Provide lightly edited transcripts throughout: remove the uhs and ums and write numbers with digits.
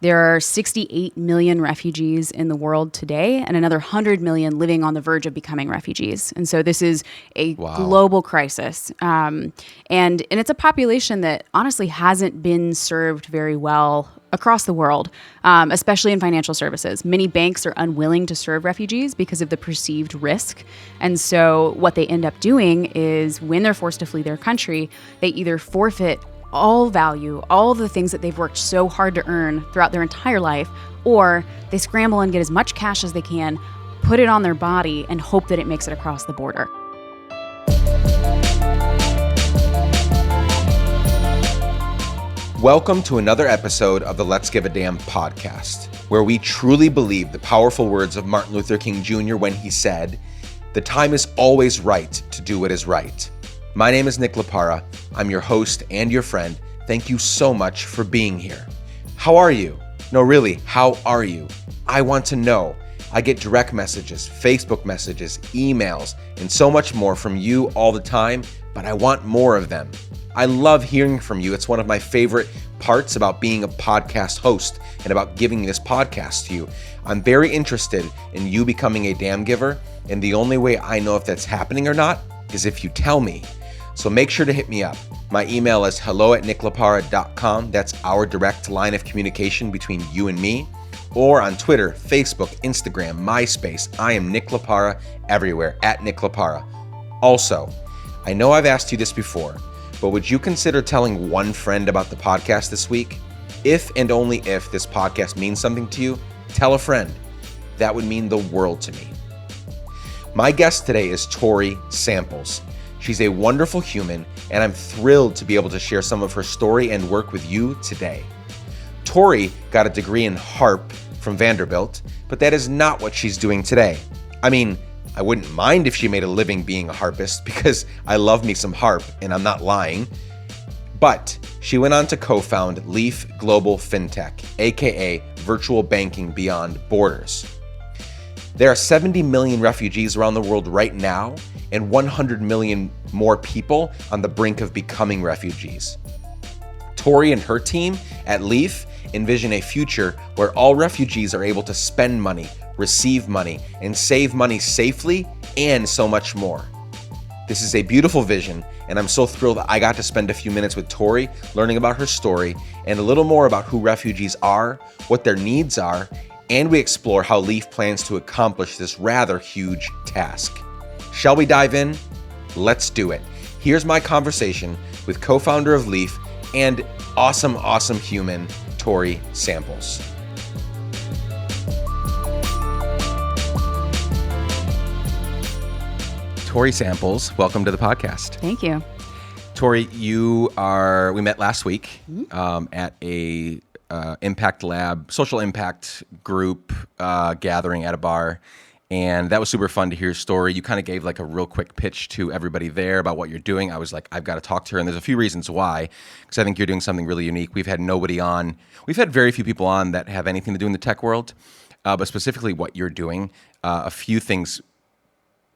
There are 68 million refugees in the world today and another 100 million living on the verge of becoming refugees. And so this is a global crisis. And it's a population that honestly hasn't been served very well across the world, especially in financial services. Many banks are unwilling to serve refugees because of the perceived risk. And so what they end up doing is when they're forced to flee their country, they either forfeit all value, all of the things that they've worked so hard to earn throughout their entire life, or they scramble and get as much cash as they can, put it on their body, and hope that it makes it across the border. Welcome to another episode of the Let's Give a Damn podcast, where we truly believe the powerful words of Martin Luther King Jr. when he said, "The time is always right to do what is right." My name is Nick Lapara. I'm your host and your friend. Thank you so much for being here. How are you? No, really, how are you? I want to know. I get direct messages, Facebook messages, emails, and so much more from you all the time, but I want more of them. I love hearing from you. It's one of my favorite parts about being a podcast host and about giving this podcast to you. I'm very interested in you becoming a damn giver, and the only way I know if that's happening or not is if you tell me. So make sure to hit me up. My email is hello@nicklapara.com. That's our direct line of communication between you and me. Or on Twitter, Facebook, Instagram, MySpace. I am Nick Lapara everywhere, @NickLapara. Also, I know I've asked you this before, but would you consider telling one friend about the podcast this week? If and only if this podcast means something to you, tell a friend. That would mean the world to me. My guest today is Tori Samples. She's a wonderful human, and I'm thrilled to be able to share some of her story and work with you today. Tori got a degree in harp from Vanderbilt, but that is not what she's doing today. I mean, I wouldn't mind if she made a living being a harpist because I love me some harp, and I'm not lying. But she went on to co-found Leaf Global FinTech, aka Virtual Banking Beyond Borders. There are 70 million refugees around the world right now, and 100 million more people on the brink of becoming refugees. Tori and her team at Leaf envision a future where all refugees are able to spend money, receive money, and save money safely, and so much more. This is a beautiful vision, and I'm so thrilled that I got to spend a few minutes with Tori learning about her story and a little more about who refugees are, what their needs are, and we explore how Leaf plans to accomplish this rather huge task. Shall we dive in? Let's do it. Here's my conversation with co-founder of Leaf and awesome human, Tori Samples. Tori Samples, welcome to the podcast. Thank you. Tori, we met last week at a Impact Lab, social impact group gathering at a bar. And that was super fun to hear your story. You kind of gave like a real quick pitch to everybody there about what you're doing. I was like, I've got to talk to her. And there's a few reasons why, because I think you're doing something really unique. We've had very few people on that have anything to do in the tech world, but specifically what you're doing. A few things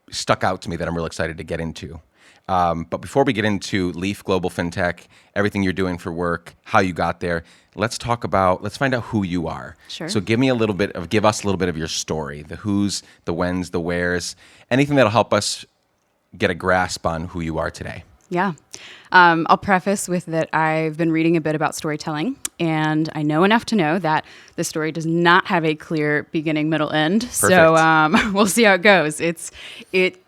stuck out to me that I'm real excited to get into. But before we get into Leaf Global FinTech, everything you're doing for work, how you got there, let's find out who you are. Sure. So give us a little bit of your story, the who's, the whens, the wheres, anything that'll help us get a grasp on who you are today. Yeah. I'll preface with that I've been reading a bit about storytelling, and I know enough to know that the story does not have a clear beginning, middle, end. Perfect. So we'll see how it goes. It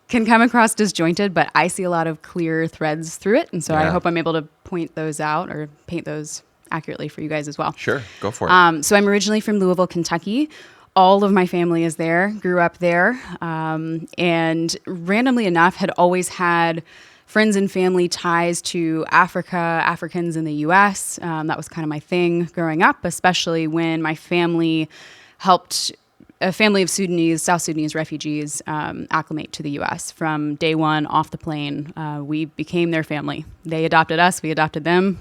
can come across disjointed, but I see a lot of clear threads through it, and so I hope I'm able to point those out or paint those accurately for you guys as well. Sure, go for it. So I'm originally from Louisville, Kentucky. All of my family is there, grew up there, and randomly enough had always had friends and family ties to Africa, Africans in the U.S. That was kind of my thing growing up, especially when my family helped a family of South Sudanese refugees acclimate to the U.S. From day one off the plane. We became their family. They adopted us, we adopted them,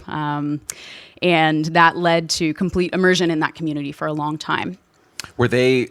and that led to complete immersion in that community for a long time. Were they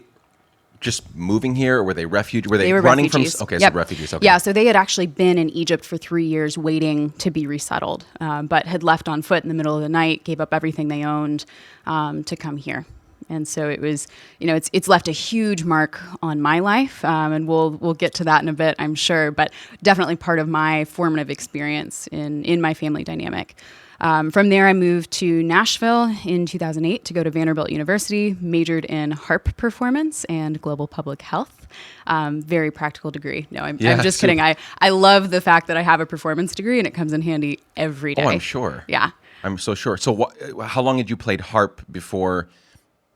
just moving here, or were they refugees? Were They were running refugees. from? Okay, Yep. so refugees. Okay. Yeah, so they had actually been in Egypt for 3 years waiting to be resettled, but had left on foot in the middle of the night, gave up everything they owned to come here. And so it was, it's left a huge mark on my life, and we'll get to that in a bit, I'm sure, but definitely part of my formative experience in my family dynamic. From there, I moved to Nashville in 2008 to go to Vanderbilt University, majored in harp performance and global public health. Very practical degree. No, I'm just kidding. I love the fact that I have a performance degree and it comes in handy every day. Oh, I'm sure. Yeah. I'm so sure. So how long had you played harp before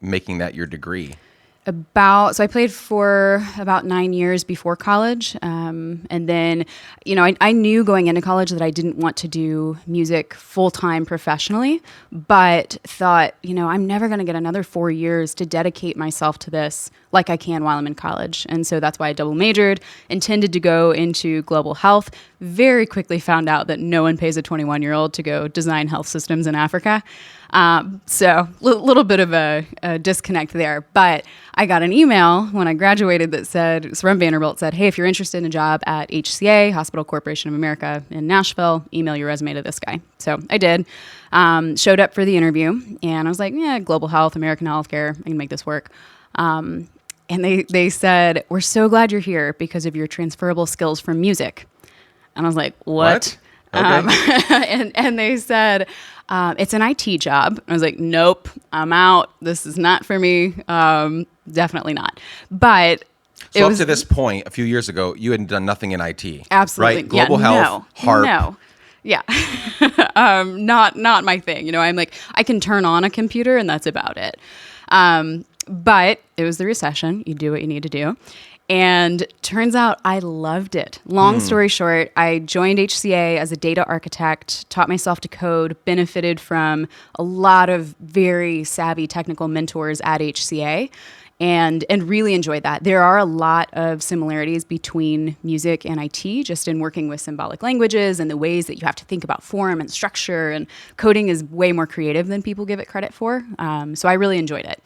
making that your degree? So I played for about 9 years before college. And then, I knew going into college that I didn't want to do music full-time professionally, but thought, I'm never going to get another 4 years to dedicate myself to this like I can while I'm in college. And so that's why I double majored, intended to go into global health, very quickly found out that no one pays a 21-year-old to go design health systems in Africa. So a little bit of a disconnect there, but I got an email when I graduated that said, it was from Vanderbilt, said, hey, if you're interested in a job at HCA, Hospital Corporation of America in Nashville, email your resume to this guy. So I did, showed up for the interview, and I was like, yeah, global health, American healthcare, I can make this work. And they said, we're so glad you're here because of your transferable skills from music. And I was like, what? Okay. And they said, it's an IT job. I was like, nope, I'm out. This is not for me. Definitely not. But so up to this point, a few years ago, you had done nothing in IT. Absolutely. Right? Global health, harp. No. Yeah. Not my thing. I'm like, I can turn on a computer and that's about it. But it was the recession. You do what you need to do. And turns out I loved it. Long story short, I joined HCA as a data architect, taught myself to code, benefited from a lot of very savvy technical mentors at HCA, and really enjoyed that. There are a lot of similarities between music and IT, just in working with symbolic languages and the ways that you have to think about form and structure, and coding is way more creative than people give it credit for. So I really enjoyed it.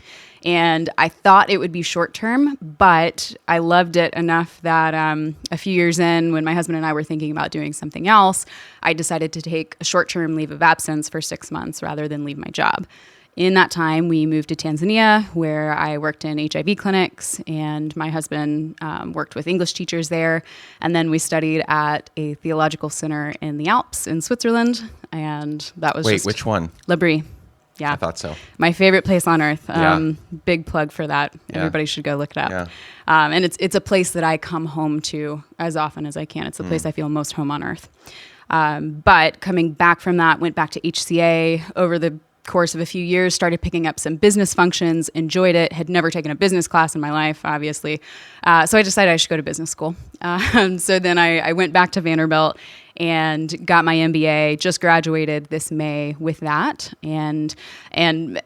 And I thought it would be short term, but I loved it enough that a few years in, when my husband and I were thinking about doing something else, I decided to take a short-term leave of absence for 6 months rather than leave my job. In that time, we moved to Tanzania, where I worked in HIV clinics, and my husband worked with English teachers there. And then we studied at a theological center in the Alps in Switzerland, and that was Wait, which one? L'Abri. Yeah. I thought so. My favorite place on earth. Yeah. Big plug for that. Yeah. Everybody should go look it up. Yeah. And it's a place that I come home to as often as I can. It's the place I feel most home on earth. But coming back from that, went back to HCA over the course of a few years, started picking up some business functions, enjoyed it, had never taken a business class in my life, obviously. So I decided I should go to business school. So then I went back to Vanderbilt and got my MBA, just graduated this May with that, and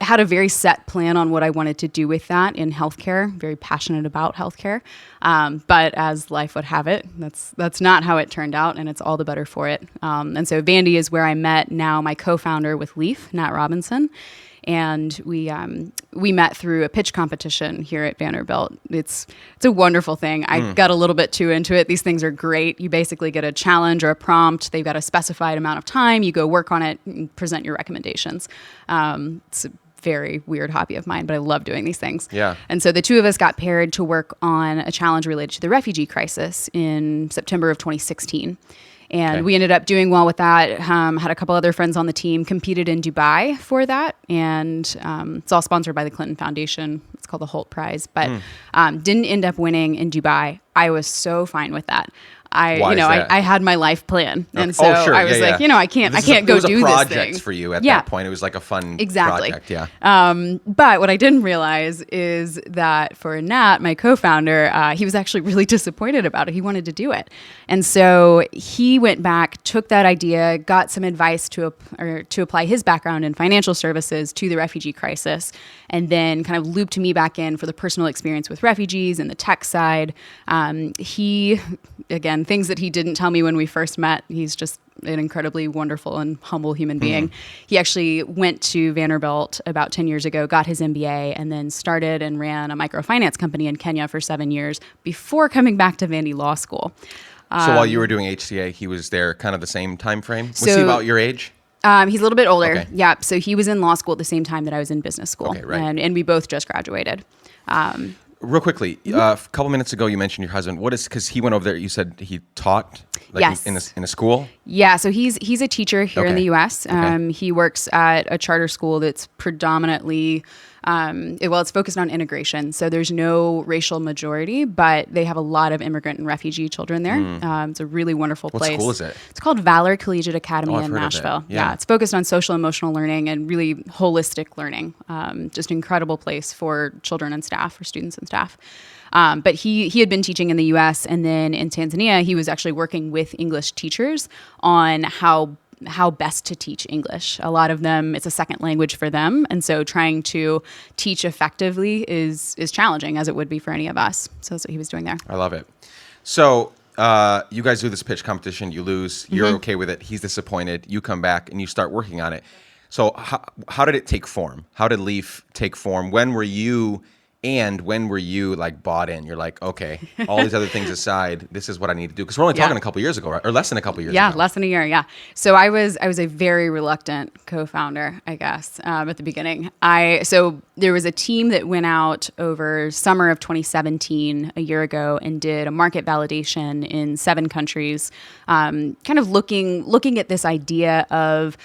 had a very set plan on what I wanted to do with that in healthcare, very passionate about healthcare. But as life would have it, that's not how it turned out, and it's all the better for it. And so Vandy is where I met now my co-founder with Leaf, Nat Robinson. And we met through a pitch competition here at Vanderbilt. It's a wonderful thing. I got a little bit too into it. These things are great. You basically get a challenge or a prompt. They've got a specified amount of time. You go work on it and present your recommendations. It's a very weird hobby of mine, but I love doing these things. Yeah. And so the two of us got paired to work on a challenge related to the refugee crisis in September of 2016. And we ended up doing well with that. Had a couple other friends on the team, competed in Dubai for that. And it's all sponsored by the Clinton Foundation. It's called the Holt Prize. But didn't end up winning in Dubai. I was so fine with that. I had my life plan. And so I was like, I can't go do this thing. It was a project for you at that point. It was like a fun project. Yeah. But what I didn't realize is that for Nat, my co-founder, he was actually really disappointed about it. He wanted to do it. And so he went back, took that idea, got some advice to apply his background in financial services to the refugee crisis, and then kind of looped me back in for the personal experience with refugees and the tech side. Again, things that he didn't tell me when we first met. He's just an incredibly wonderful and humble human being. He actually went to Vanderbilt about 10 years ago, got his MBA, and then started and ran a microfinance company in Kenya for 7 years before coming back to Vandy Law School. So while you were doing HCA, he was there kind of the same time frame? Was he about your age? He's a little bit older. Okay. Yeah. So he was in law school at the same time that I was in business school. Okay, right. And we both just graduated. Real quickly, a couple minutes ago, you mentioned your husband. What is, because he went over there, you said he taught yes. in a school? Yeah, so he's a teacher here in the U.S. Okay. He works at a charter school that's predominantly, it's focused on integration. So there's no racial majority, but they have a lot of immigrant and refugee children there. It's a really wonderful place. What school is it? It's called Valor Collegiate Academy I've in heard of it. Nashville. Yeah, it's focused on social emotional learning and really holistic learning. Just an incredible place for children and staff, for students and staff. But he had been teaching in the U.S. and then in Tanzania, he was actually working with English teachers on how best to teach English. A lot of them, it's a second language for them. And so trying to teach effectively is challenging, as it would be for any of us. So that's what he was doing there. I love it. So you guys do this pitch competition, you lose, you're okay with it, he's disappointed, you come back and you start working on it. So how did it take form? How did Leaf take form? When were you like bought in? You're like, okay, all these other things aside, this is what I need to do. Because we're only talking a couple years ago, right? Or less than a couple years ago. Yeah, less than a year, yeah. So I was a very reluctant co-founder, I guess, at the beginning. So there was a team that went out over summer of 2017, a year ago, and did a market validation in 7 countries, kind of looking at this idea of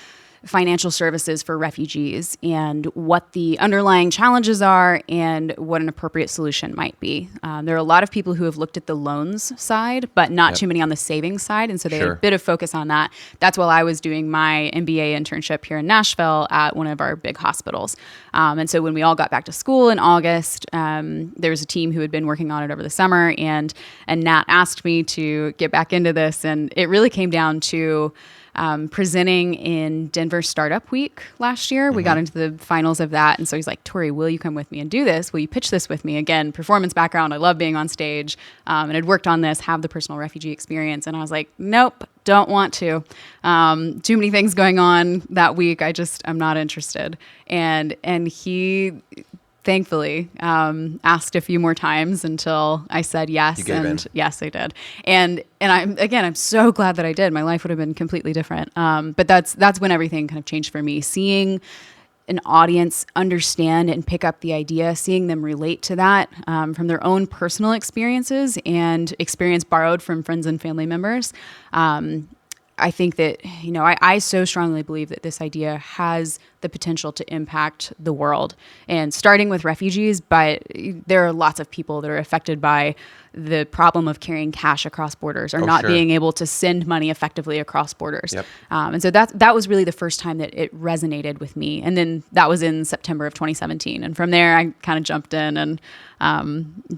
financial services for refugees and what the underlying challenges are and what an appropriate solution might be. There are a lot of people who have looked at the loans side, but not too many on the savings side. And so they had a bit of focus on that. That's while I was doing my MBA internship here in Nashville at one of our big hospitals. And so when we all got back to school in August, there was a team who had been working on it over the summer, and Nat asked me to get back into this. And it really came down to presenting in Denver Startup Week last year. We got into the finals of that. And so he's like, Tori, will you come with me and do this? Will you pitch this with me? Again, performance background. I love being on stage. And I'd worked on this, have the personal refugee experience. And I was like, nope, don't want to. Too many things going on that week. I'm not interested. And he thankfully asked a few more times until I said yes. You gave in. Yes, I did. And I'm so glad that I did. My life would have been completely different. But that's when everything kind of changed for me. Seeing an audience understand and pick up the idea, seeing them relate to that from their own personal experiences and experience borrowed from friends and family members. I think that, I so strongly believe that this idea has the potential to impact the world, and starting with refugees, but there are lots of people that are affected by the problem of carrying cash across borders or not being able to send money effectively across borders. Yep. And so that was really the first time that it resonated with me. And then that was in September of 2017. And from there, I kind of jumped in and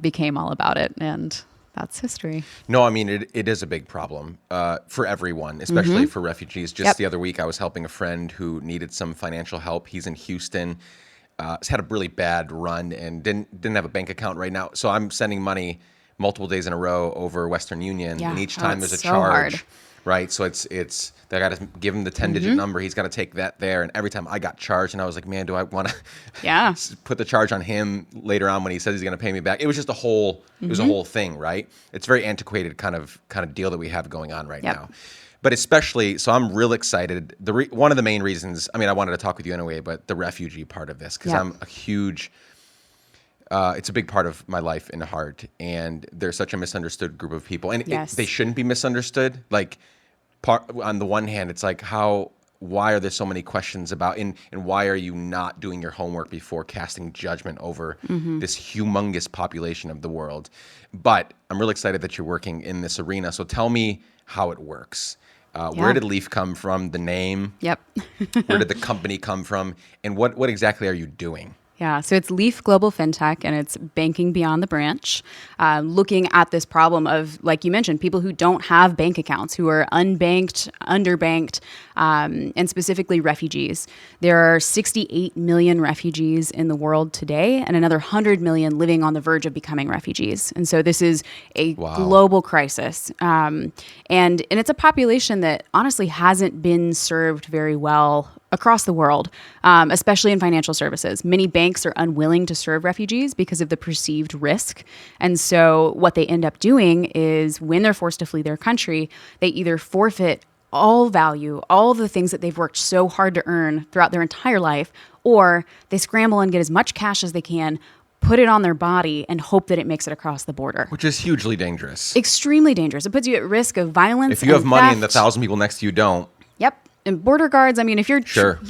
became all about it. And that's history. No, I mean, it is a big problem for everyone, especially for refugees. Just the other week, I was helping a friend who needed some financial help. He's in Houston. He's had a really bad run and didn't have a bank account right now. So I'm sending money multiple days in a row over Western Union. And each time there's a charge. Hard. Right. So it's they got to give him the 10-digit number. He's got to take that there. And every time I got charged, and I was like, man, do I want to put the charge on him later on when he says he's going to pay me back? It was just a whole thing. Right. It's a very antiquated kind of deal that we have going on right now. But especially, so I'm real excited. One of the main reasons, I wanted to talk with you anyway, but the refugee part of this, because I'm a huge, it's a big part of my life and heart. And they're such a misunderstood group of people. And they shouldn't be misunderstood. Like, on the one hand, it's like, why are there so many questions about, and why are you not doing your homework before casting judgment over this humongous population of the world? But I'm really excited that you're working in this arena. So tell me how it works. Where did Leaf come from, the name? Yep. Where did the company come from? And what exactly are you doing? Yeah, so it's Leaf Global FinTech, and it's banking beyond the branch, looking at this problem of, like you mentioned, people who don't have bank accounts, who are unbanked, underbanked, and specifically refugees. There are 68 million refugees in the world today, and another 100 million living on the verge of becoming refugees. And so this is a global crisis, and it's a population that honestly hasn't been served very well across the world, especially in financial services. Many banks are unwilling to serve refugees because of the perceived risk. And so what they end up doing is when they're forced to flee their country, they either forfeit all value, all the things that they've worked so hard to earn throughout their entire life, or they scramble and get as much cash as they can, put it on their body, and hope that it makes it across the border. Which is hugely dangerous. Extremely dangerous. It puts you at risk of violence. If you have money theft. and the 1,000 people next to you don't. Yep. And border guards, I mean, if you're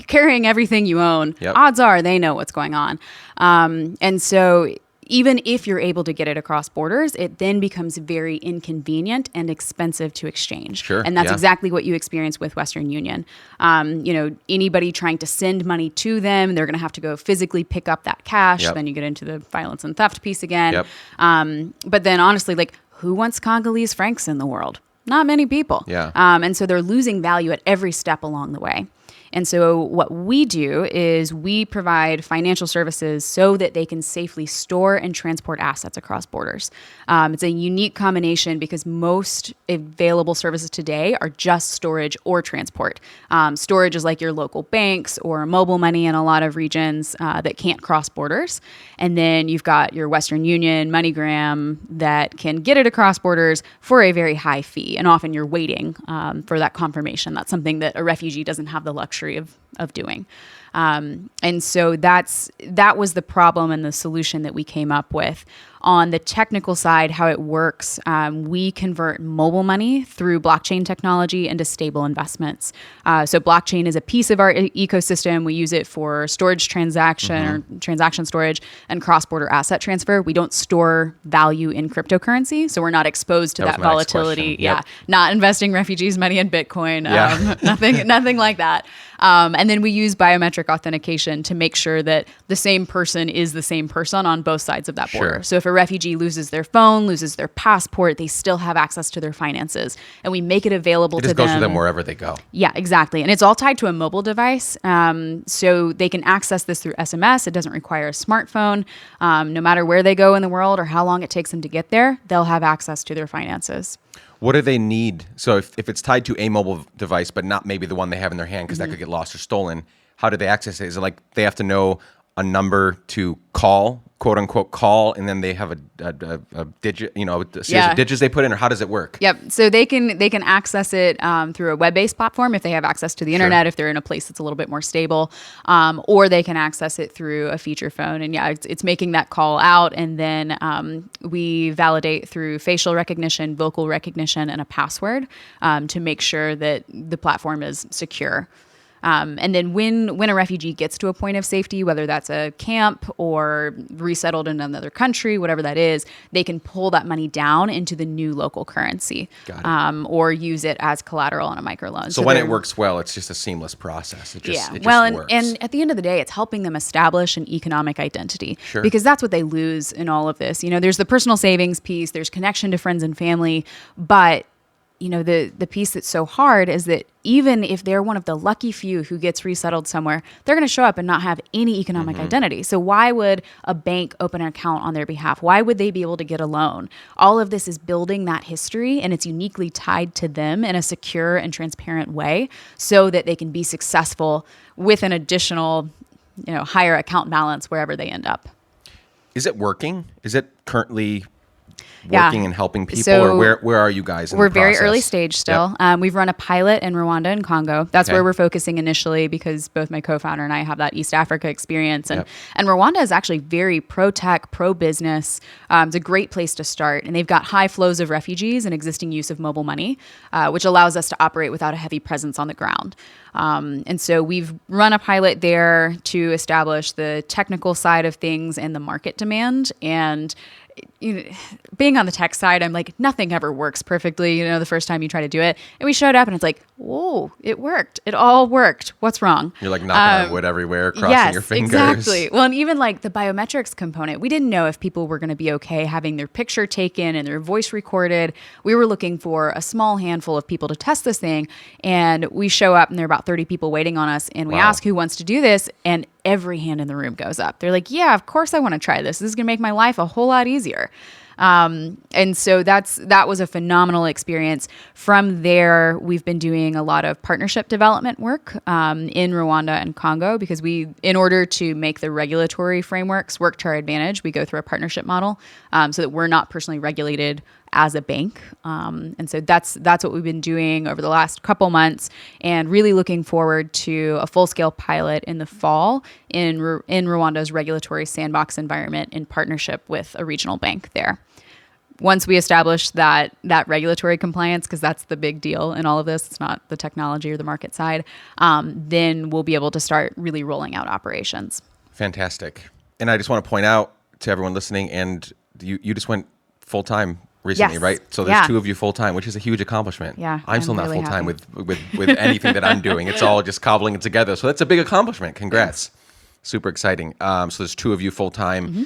carrying everything you own, odds are they know what's going on. And so even if you're able to get it across borders, it then becomes very inconvenient and expensive to exchange. Sure, and that's exactly what you experience with Western Union. Anybody trying to send money to them, they're going to have to go physically pick up that cash. Then you get into the violence and theft piece again. But then honestly, like, who wants Congolese francs in the world? Not many people. And so they're losing value at every step along the way. And so what we do is we provide financial services so that they can safely store and transport assets across borders. It's a unique combination because most available services today are just storage or transport. Storage is like your local banks or mobile money in a lot of regions that can't cross borders. And then you've got your Western Union, MoneyGram that can get it across borders for a very high fee. And often you're waiting for that confirmation. That's something that a refugee doesn't have the luxury of doing. And so that was the problem and the solution that we came up with. On the technical side, how it works, we convert mobile money through blockchain technology into stable investments. So blockchain is a piece of our ecosystem. We use it for storage or transaction storage and cross-border asset transfer. We don't store value in cryptocurrency, so we're not exposed to that volatility. Not investing refugees' money in Bitcoin, nothing like that. And then we use biometric authentication to make sure that the same person is the same person on both sides of that border. So if a refugee loses their phone, loses their passport, they still have access to their finances. And we make it available to them. It just goes to them wherever they go. Yeah, exactly. And it's all tied to a mobile device. So they can access this through SMS. It doesn't require a smartphone. No matter where they go in the world or how long it takes them to get there, they'll have access to their finances. What do they need? So if it's tied to a mobile device, but not maybe the one they have in their hand because that could get lost or stolen, how do they access it? Is it like they have to know a number to call, quote unquote call, and then they have a digit, a series of digits they put in, or how does it work? Yep. So they can access it through a web-based platform if they have access to the internet, if they're in a place that's a little bit more stable, or they can access it through a feature phone. And it's making that call out, and then we validate through facial recognition, vocal recognition, and a password to make sure that the platform is secure. And then when a refugee gets to a point of safety, whether that's a camp or resettled in another country, whatever that is, they can pull that money down into the new local currency or use it as collateral on a microloan. So when it works well, it's just a seamless process. It just works. And at the end of the day, it's helping them establish an economic identity because that's what they lose in all of this. There's the personal savings piece, there's connection to friends and family, but the piece that's so hard is that even if they're one of the lucky few who gets resettled somewhere, they're going to show up and not have any economic identity. So why would a bank open an account on their behalf? Why would they be able to get a loan? All of this is building that history, and it's uniquely tied to them in a secure and transparent way so that they can be successful with an additional, higher account balance wherever they end up. Is it working? Is it currently working and helping people, or where are you guys in the process? We're very early stage still. We've run a pilot in Rwanda and Congo. That's where we're focusing initially because both my co-founder and I have that East Africa experience. And Rwanda is actually very pro-tech, pro-business. It's a great place to start. And they've got high flows of refugees and existing use of mobile money, which allows us to operate without a heavy presence on the ground. And so we've run a pilot there to establish the technical side of things and the market demand. And being on the tech side, I'm like, nothing ever works perfectly, the first time you try to do it. And we showed up and it's like, whoa, it worked. It all worked. What's wrong? You're like knocking on wood everywhere, crossing your fingers. Exactly. Well, and even like the biometrics component, we didn't know if people were going to be okay having their picture taken and their voice recorded. We were looking for a small handful of people to test this thing. And we show up and there are about 30 people waiting on us. And we ask who wants to do this. And every hand in the room goes up. They're like, yeah, of course I want to try this. This is going to make my life a whole lot easier. And so that was a phenomenal experience. From there, we've been doing a lot of partnership development work in Rwanda and Congo because in order to make the regulatory frameworks work to our advantage, we go through a partnership model so that we're not personally regulated as a bank. And so that's what we've been doing over the last couple months and really looking forward to a full-scale pilot in the fall in Rwanda's regulatory sandbox environment in partnership with a regional bank there. Once we establish that regulatory compliance, because that's the big deal in all of this, it's not the technology or the market side, then we'll be able to start really rolling out operations. Fantastic. And I just want to point out to everyone listening, and you just went full-time recently, yes. Right? So there's 2 of you full-time, which is a huge accomplishment. Yeah, I'm still not really full-time with anything that I'm doing. It's all just cobbling it together. So that's a big accomplishment. Congrats. Super exciting. So there's 2 of you full-time. Mm-hmm.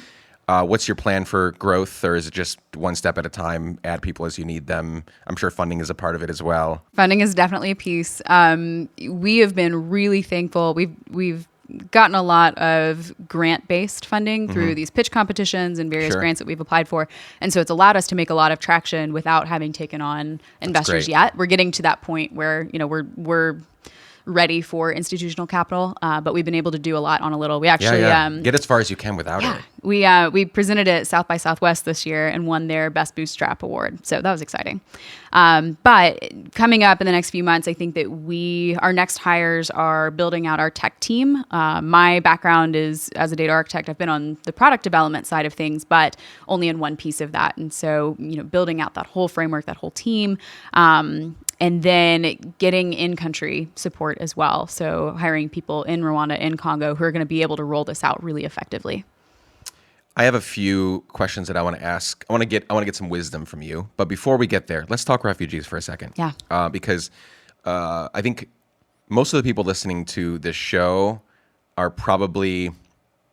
What's your plan for growth, or is it just one step at a time, add people as you need them? I'm sure funding is a part of it as well. Funding is definitely a piece. We have been really thankful. We've gotten a lot of grant-based funding through these pitch competitions and various grants that we've applied for. And so it's allowed us to make a lot of traction without having taken on investors yet. We're getting to that point where, we're ready for institutional capital, but we've been able to do a lot on a little. We actually get as far as you can without it. We presented at South by Southwest this year and won their Best Bootstrap Award. So that was exciting. But coming up in the next few months, I think that our next hires are building out our tech team. My background is as a data architect. I've been on the product development side of things, but only in one piece of that. And so, building out that whole framework, that whole team, and then getting in-country support as well. So hiring people in Rwanda and Congo who are going to be able to roll this out really effectively. I have a few questions that I want to ask. I want to get some wisdom from you. But before we get there, let's talk refugees for a second. Yeah. Because I think most of the people listening to this show are probably,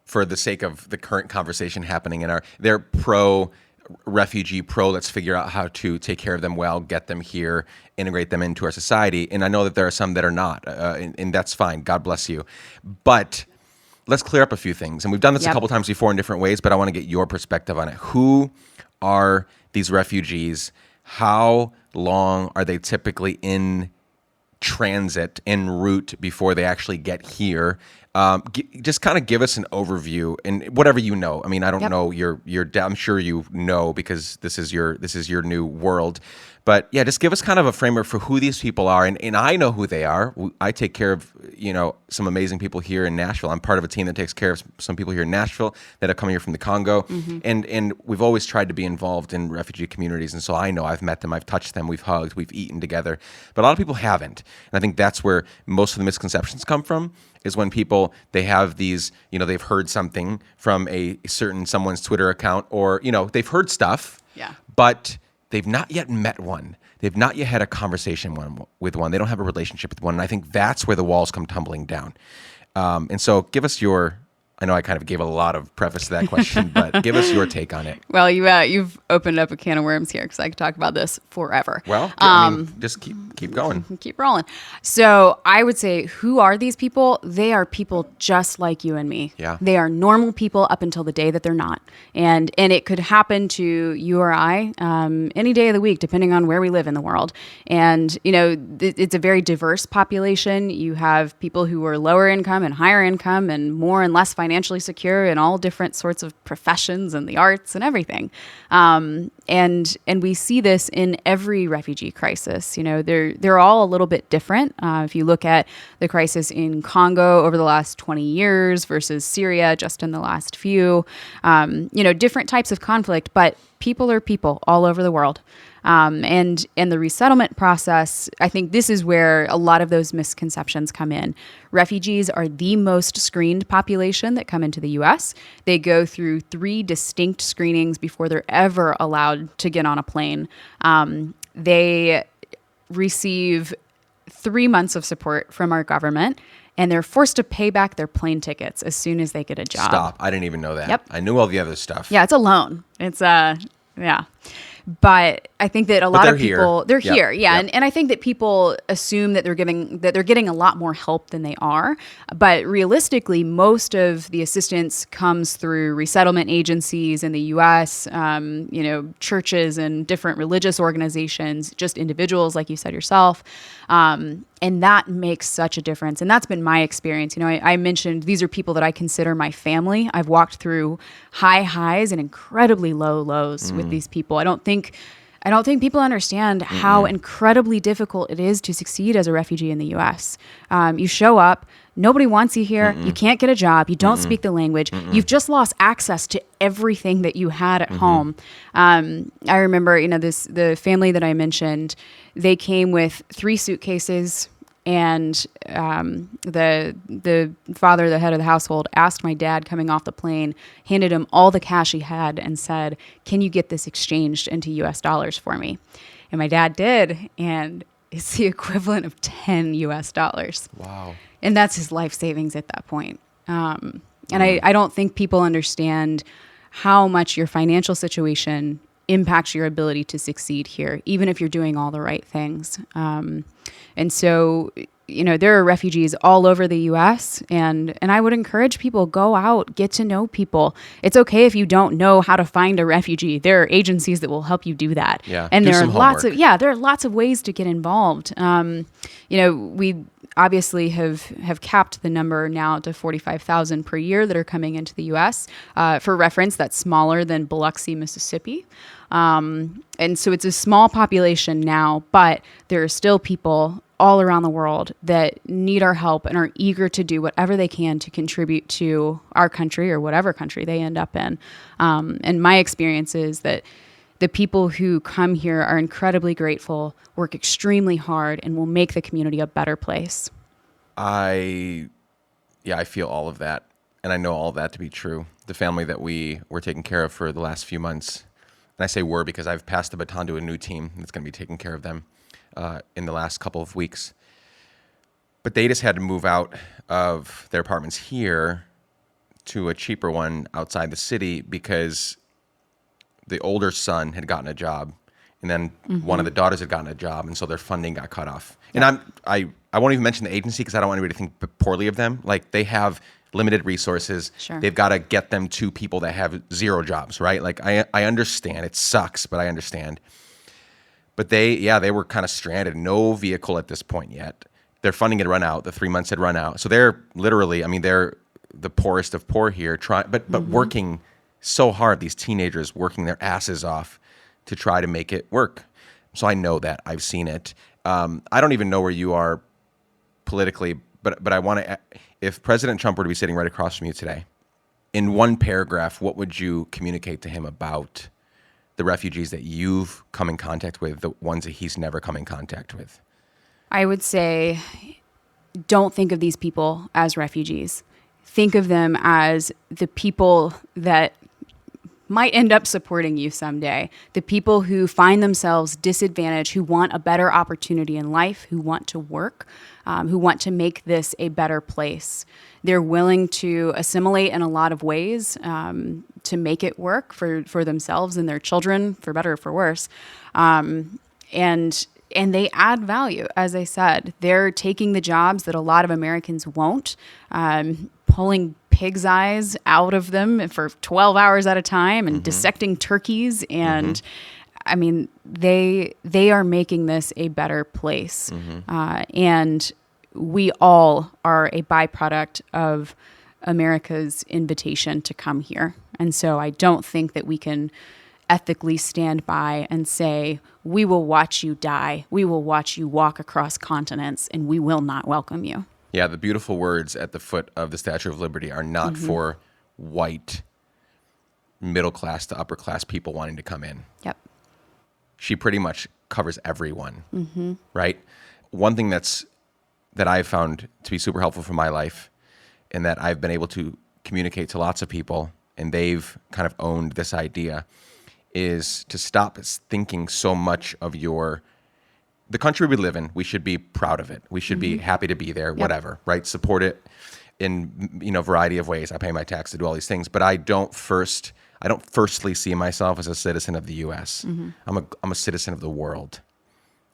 for the sake of the current conversation happening they're pro-refugee, let's figure out how to take care of them well, get them here, integrate them into our society. And I know that there are some that are not, and that's fine. God bless you. But let's clear up a few things. And we've done this a couple times before in different ways, but I want to get your perspective on it. Who are these refugees? How long are they typically in transit, en route, before they actually get here? Just kind of give us an overview and whatever you know. I mean, I don't know your I'm sure you know because this is your new world. But yeah, just give us kind of a framework for who these people are. And I know who they are. I take care of, some amazing people here in Nashville. I'm part of a team that takes care of some people here in Nashville that are coming here from the Congo. Mm-hmm. And we've always tried to be involved in refugee communities. And so I know I've met them, I've touched them, we've hugged, we've eaten together. But a lot of people haven't. And I think that's where most of the misconceptions come from, is when people, they have these, they've heard something from someone's Twitter account, or, they've heard stuff, but they've not yet met one. They've not yet had a conversation with one. They don't have a relationship with one. And I think that's where the walls come tumbling down. And so give us I know I kind of gave a lot of preface to that question, but give us your take on it. Well, you've opened up a can of worms here because I could talk about this forever. Well, just keep going. Keep rolling. So I would say, who are these people? They are people just like you and me. Yeah. They are normal people up until the day that they're not. And it could happen to you or I any day of the week, depending on where we live in the world. And, it's a very diverse population. You have people who are lower income and higher income and more and less financially secure in all different sorts of professions and the arts and everything. And we see this in every refugee crisis. They're all a little bit different. If you look at the crisis in Congo over the last 20 years versus Syria just in the last few, different types of conflict, but people are people all over the world. And the resettlement process, I think this is where a lot of those misconceptions come in. Refugees are the most screened population that come into the U.S. They go through 3 distinct screenings before they're ever allowed to get on a plane. They receive 3 months of support from our government, and they're forced to pay back their plane tickets as soon as they get a job. Stop. I didn't even know that. Yep. I knew all the other stuff. Yeah, it's a loan. It's yeah. But I think that a lot of people, they're here. Yeah. And I think that people assume that they're getting a lot more help than they are. But realistically, most of the assistance comes through resettlement agencies in the U.S., churches and different religious organizations, just individuals like you said yourself. And that makes such a difference. And that's been my experience. I mentioned these are people that I consider my family. I've walked through high highs and incredibly low lows with these people. I don't think people understand how incredibly difficult it is to succeed as a refugee in the U.S. You show up, nobody wants you here, you can't get a job, you don't speak the language, you've just lost access to everything that you had at home. I remember, the family that I mentioned, they came with 3 suitcases. And the father, the head of the household, asked my dad coming off the plane, handed him all the cash he had and said, "Can you get this exchanged into US dollars for me?" And my dad did, and it's the equivalent of 10 US dollars. Wow. And that's his life savings at that point. And I don't think people understand how much your financial situation impacts your ability to succeed here, even if you're doing all the right things. And so, there are refugees all over the U.S. and I would encourage people, go out, get to know people. It's okay if you don't know how to find a refugee. There are agencies that will help you do that. Yeah, and do there are some homework. there are lots of ways to get involved. We obviously have capped the number now to 45,000 per year that are coming into the U.S. For reference, that's smaller than Biloxi, Mississippi. And so it's a small population now, but there are still people all around the world that need our help and are eager to do whatever they can to contribute to our country or whatever country they end up in. And my experience is that the people who come here are incredibly grateful, work extremely hard, and will make the community a better place. I feel all of that. And I know all of that to be true. The family that we were taking care of for the last few months, and I say "were" because I've passed the baton to a new team that's going to be taking care of them in the last couple of weeks. But they just had to move out of their apartments here to a cheaper one outside the city because the older son had gotten a job, and then one of the daughters had gotten a job, and so their funding got cut off. And I won't even mention the agency because I don't want anybody to think poorly of them. Like, they have limited resources. Sure. They've got to get them to people that have 0 jobs, right? Like, I understand. It sucks, but I understand. But they were kind of stranded. No vehicle at this point yet. Their funding had run out. The 3 months had run out. So they're literally, they're the poorest of poor here, but working so hard, these teenagers working their asses off to try to make it work. So I know that. I've seen it. I don't even know where you are politically, but I want to, if President Trump were to be sitting right across from you today, in one paragraph, what would you communicate to him about the refugees that you've come in contact with, the ones that he's never come in contact with? I would say, don't think of these people as refugees. Think of them as the people that might end up supporting you someday. The people who find themselves disadvantaged, who want a better opportunity in life, who want to work, who want to make this a better place. They're willing to assimilate in a lot of ways to make it work for themselves and their children, for better or for worse. And they add value. As I said, they're taking the jobs that a lot of Americans won't, pulling pig's eyes out of them for 12 hours at a time and dissecting turkeys. And they are making this a better place. And we all are a byproduct of America's invitation to come here. And so I don't think that we can ethically stand by and say, we will watch you die, we will watch you walk across continents, and we will not welcome you. Yeah, the beautiful words at the foot of the Statue of Liberty are not for white middle class to upper class people wanting to come in. Yep. She pretty much covers everyone, right? One thing that I've found to be super helpful for my life, and that I've been able to communicate to lots of people, and they've kind of owned this idea, is to stop thinking so much of the country we live in. We should be proud of it. We should be happy to be there, whatever, right? Support it in, variety of ways. I pay my tax to do all these things, but I don't firstly see myself as a citizen of the U.S. I'm a citizen of the world,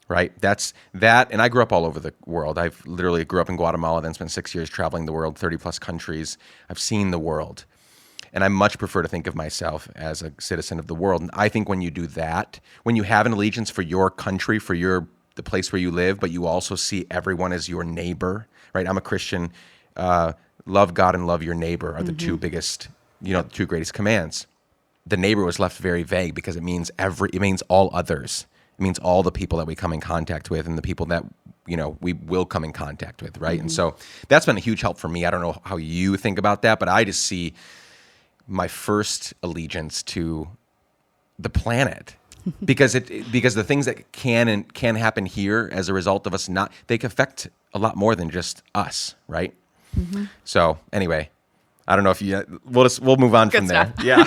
right? That's that. And I grew up all over the world. I've literally grew up in Guatemala, then spent 6 years traveling the world, 30 plus countries. I've seen the world. And I much prefer to think of myself as a citizen of the world. And I think when you do that, when you have an allegiance for your country, for the place where you live, but you also see everyone as your neighbor, right? I'm a Christian. Love God and love your neighbor are the two biggest, the two greatest commands. The neighbor was left very vague because it means all others. It means all the people that we come in contact with and the people that, we will come in contact with, right? And so that's been a huge help for me. I don't know how you think about that, but I just see my first allegiance to the planet because the things that can happen here as a result of us they can affect a lot more than just us, right? So anyway, I don't know if we'll move on from there. Yeah.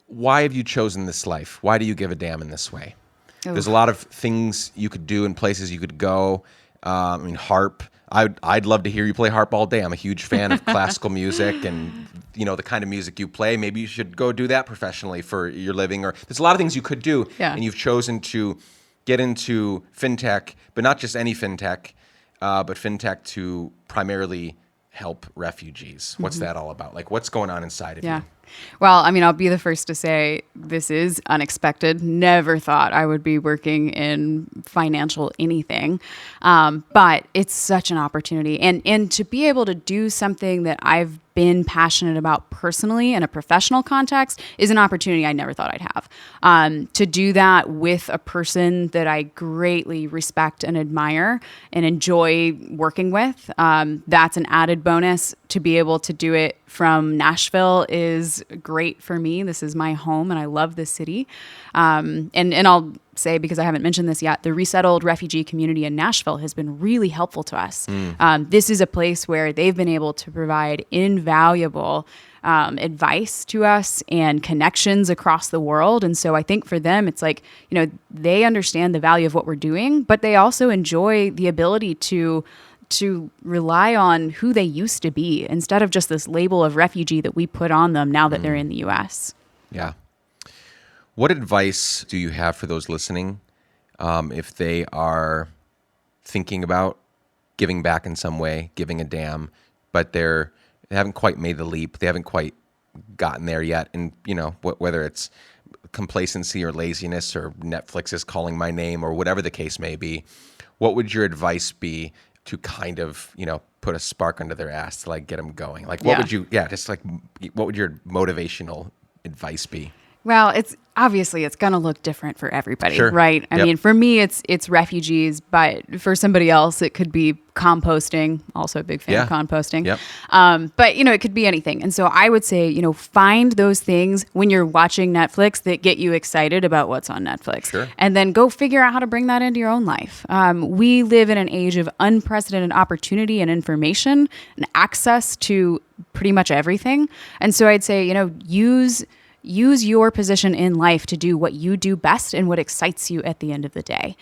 Why have you chosen this life? Why do you give a damn in this way? Ooh. There's a lot of things you could do and places you could go. Harp. I'd love to hear you play harp all day. I'm a huge fan of classical music and, the kind of music you play. Maybe you should go do that professionally for your living. Or there's a lot of things you could do. Yeah. And you've chosen to get into fintech, but not just any fintech, but fintech to primarily help refugees. What's that all about? Like, what's going on inside of you? Well, I'll be the first to say this is unexpected. Never thought I would be working in financial anything. But it's such an opportunity. And to be able to do something that I've been passionate about personally in a professional context is an opportunity I never thought I'd have. To do that with a person that I greatly respect and admire and enjoy working with, that's an added bonus. To be able to do it from Nashville is great for me. This is my home and I love this city. And I'll say, because I haven't mentioned this yet, the resettled refugee community in Nashville has been really helpful to us. This is a place where they've been able to provide invaluable advice to us and connections across the world. And so I think for them, it's like, they understand the value of what we're doing, but they also enjoy the ability to rely on who they used to be instead of just this label of refugee that we put on them now that they're in the U.S. Yeah. What advice do you have for those listening if they are thinking about giving back in some way, giving a damn, but they haven't quite made the leap, they haven't quite gotten there yet, and whether it's complacency or laziness or Netflix is calling my name or whatever the case may be, what would your advice be to kind of, put a spark under their ass to like get them going? Like, what would what would your motivational advice be? Well, it's going to look different for everybody, sure. Right? I mean, for me, it's refugees, but for somebody else, it could be composting. Also a big fan of composting. Yep. But it could be anything. And so I would say, find those things when you're watching Netflix that get you excited about what's on Netflix. Sure. And then go figure out how to bring that into your own life. We live in an age of unprecedented opportunity and information and access to pretty much everything. And so I'd say, use your position in life to do what you do best and what excites you at the end of the day.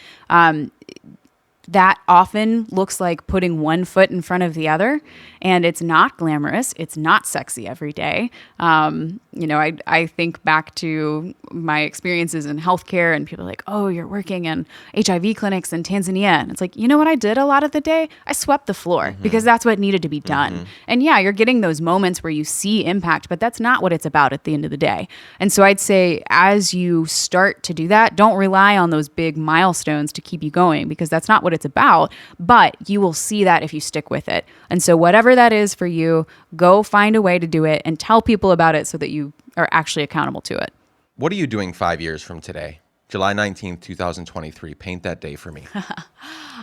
That often looks like putting one foot in front of the other, and it's not glamorous. It's not sexy every day. I think back to my experiences in healthcare, and people are like, oh, you're working in HIV clinics in Tanzania. And it's like, you know what I did a lot of the day? I swept the floor because that's what needed to be done. And yeah, you're getting those moments where you see impact, but that's not what it's about at the end of the day. And so I'd say as you start to do that, don't rely on those big milestones to keep you going, because that's not what it's about, but you will see that if you stick with it. And so whatever that is for you, go find a way to do it and tell people about it so that you are actually accountable to it. What are you doing 5 years from today? July 19th, 2023. Paint that day for me.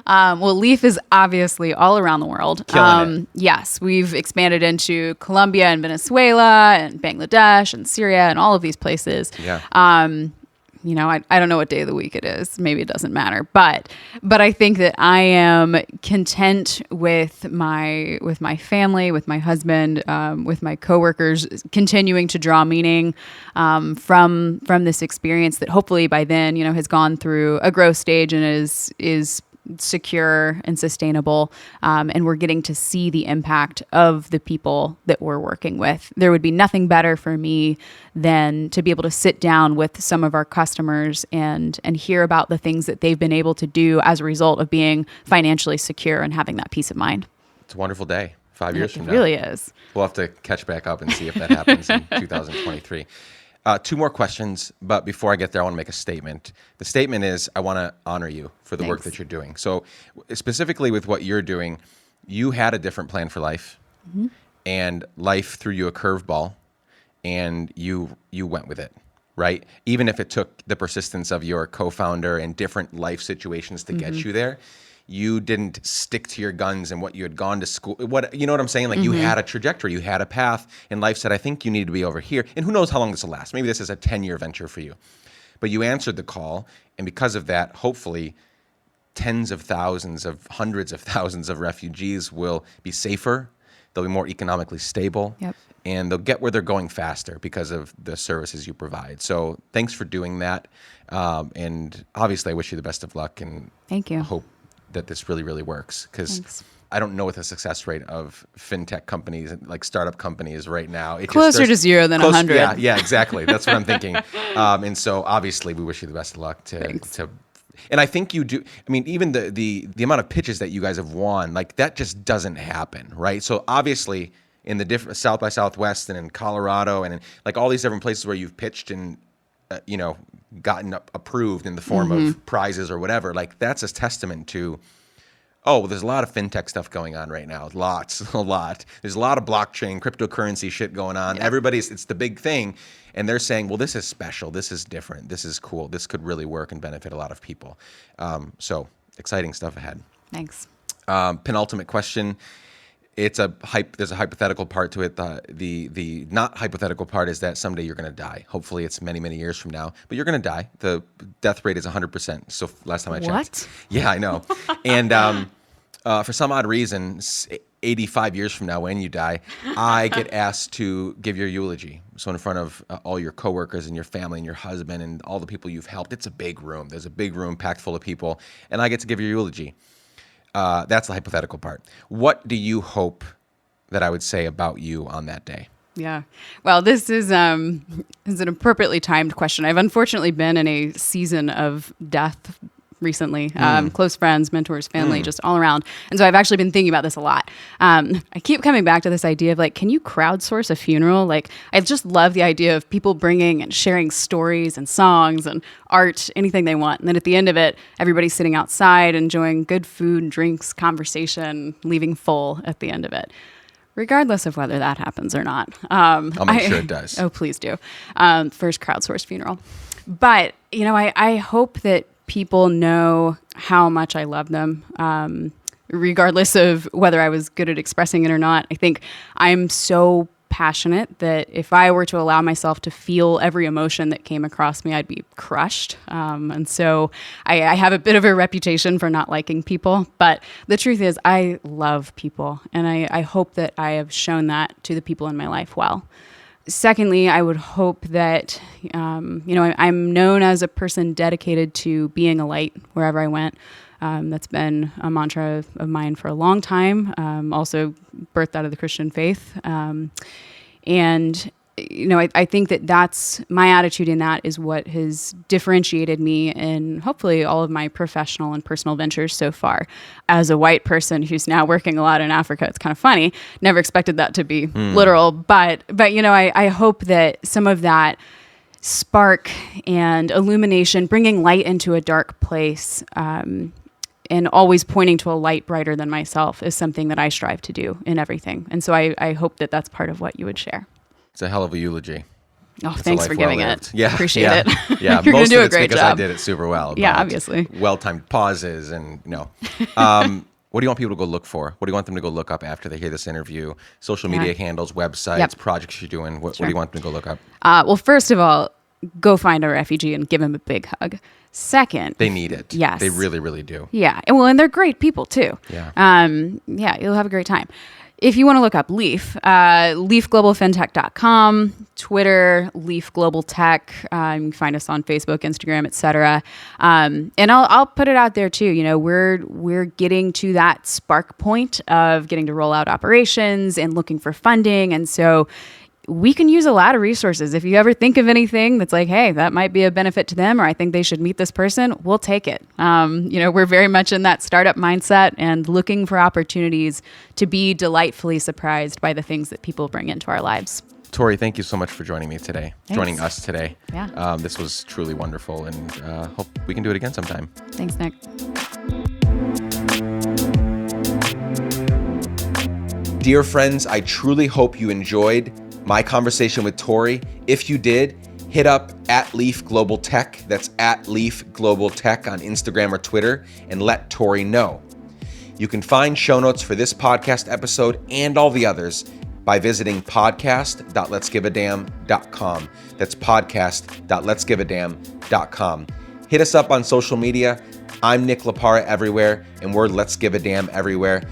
Well, Leaf is obviously all around the world. Killing it. Yes, we've expanded into Colombia and Venezuela and Bangladesh and Syria and all of these places. Yeah. I don't know what day of the week it is. Maybe it doesn't matter. But I think that I am content with my family, with my husband, with my coworkers, continuing to draw meaning from this experience that hopefully by then, has gone through a growth stage and is secure and sustainable, and we're getting to see the impact of the people that we're working with. There would be nothing better for me than to be able to sit down with some of our customers and hear about the things that they've been able to do as a result of being financially secure and having that peace of mind. It's a wonderful day. 5 years from now. It really is. We'll have to catch back up and see if that happens in 2023. 2 more questions, but before I get there, I want to make a statement. The statement is, I want to honor you for the work that you're doing. So specifically with what you're doing, you had a different plan for life, and life threw you a curveball, and you went with it, right? Even if it took the persistence of your co-founder and different life situations to get you there, you didn't stick to your guns and what you had gone to school. You know what I'm saying? Like you had a trajectory, you had a path, and life said, I think you need to be over here. And who knows how long this will last? Maybe this is a 10-year venture for you. But you answered the call, and because of that, hopefully tens of thousands of hundreds of thousands of refugees will be safer. They'll be more economically stable. Yep. And they'll get where they're going faster because of the services you provide. So thanks for doing that. And obviously, I wish you the best of luck. And thank you. I hope that this really, really works, because I don't know what the success rate of fintech companies, like startup companies right now. Closer to 0 than 100. Yeah, exactly. That's what I'm thinking. And so obviously we wish you the best of luck and I think you do. I mean, even the amount of pitches that you guys have won, like that just doesn't happen, right? So obviously in the different South by Southwest and in Colorado and in like all these different places where you've pitched and gotten approved in the form of prizes or whatever, like that's a testament to, there's a lot of fintech stuff going on right now. A lot. There's a lot of blockchain, cryptocurrency shit going on. Yeah. It's the big thing. And they're saying, well, this is special. This is different. This is cool. This could really work and benefit a lot of people. So exciting stuff ahead. Thanks. Penultimate question. There's a hypothetical part to it. The not hypothetical part is that someday you're going to die. Hopefully it's many, many years from now, but you're going to die. The death rate is 100%. So last time I checked. What? Yeah, I know. And for some odd reason, 85 years from now when you die, I get asked to give your eulogy. So in front of all your coworkers and your family and your husband and all the people you've helped. It's a big room. There's a big room packed full of people, and I get to give your eulogy. That's the hypothetical part. What do you hope that I would say about you on that day? Yeah. Well, this is an appropriately timed question. I've unfortunately been in a season of death recently. Close friends, mentors, family, just all around. And so I've actually been thinking about this a lot. I keep coming back to this idea of like, can you crowdsource a funeral? Like, I just love the idea of people bringing and sharing stories and songs and art, anything they want. And then at the end of it, everybody's sitting outside, enjoying good food, drinks, conversation, leaving full at the end of it. Regardless of whether that happens or not. I'll make sure it does. Oh, please do. First crowdsourced funeral. But, I hope that people know how much I love them, regardless of whether I was good at expressing it or not. I think I'm so passionate that if I were to allow myself to feel every emotion that came across me, I'd be crushed. And so I have a bit of a reputation for not liking people, but the truth is I love people, and I hope that I have shown that to the people in my life well. Secondly, I would hope that, I'm known as a person dedicated to being a light wherever I went. That's been a mantra of mine for a long time, also birthed out of the Christian faith. I think that that's my attitude in that is what has differentiated me in hopefully all of my professional and personal ventures so far. As a white person who's now working a lot in Africa, it's kind of funny. Never expected that to be literal, but I hope that some of that spark and illumination, bringing light into a dark place, and always pointing to a light brighter than myself is something that I strive to do in everything. And so I hope that that's part of what you would share. It's a hell of a eulogy. Oh, thanks for giving it. Yeah. Appreciate it. Yeah. You're going Most to do of a it's great because job. I did it super well. Yeah, obviously. Well-timed pauses and, what do you want people to go look for? What do you want them to go look up after they hear this interview? Social media handles, websites, projects you're doing. What do you want them to go look up? Well, first of all, go find a refugee and give them a big hug. Second, they need it. Yes. They really, really do. Yeah. And they're great people too. Yeah. You'll have a great time. If you want to look up Leaf, leafglobalfintech.com, Twitter, Leaf Global Tech. You can find us on Facebook, Instagram, etc. And I'll put it out there too. You know, we're getting to that spark point of getting to roll out operations and looking for funding, and so we can use a lot of resources. If you ever think of anything that's like, hey, that might be a benefit to them, or I think they should meet this person, we'll take it. We're very much in that startup mindset and looking for opportunities to be delightfully surprised by the things that people bring into our lives. Tori, thank you so much for joining me today, Thanks. joining us today. Yeah. This was truly wonderful, and hope we can do it again sometime. Thanks, Nick. Dear friends, I truly hope you enjoyed my conversation with Tori. If you did, hit up @Leaf Global Tech. That's @Leaf Global Tech on Instagram or Twitter, and let Tori know. You can find show notes for this podcast episode and all the others by visiting podcast.letsgiveadamn.com. That's podcast.letsgiveadamn.com. Hit us up on social media. I'm Nick Lapara everywhere, and we're Let's Give a Damn everywhere.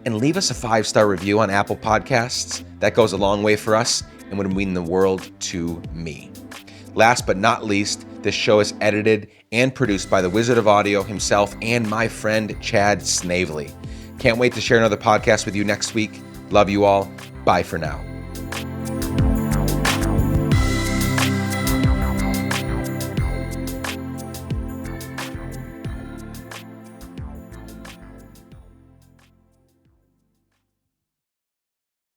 And leave us a 5-star review on Apple Podcasts. That goes a long way for us and would mean the world to me. Last but not least, this show is edited and produced by the Wizard of Audio himself and my friend Chad Snavely. Can't wait to share another podcast with you next week. Love you all. Bye for now.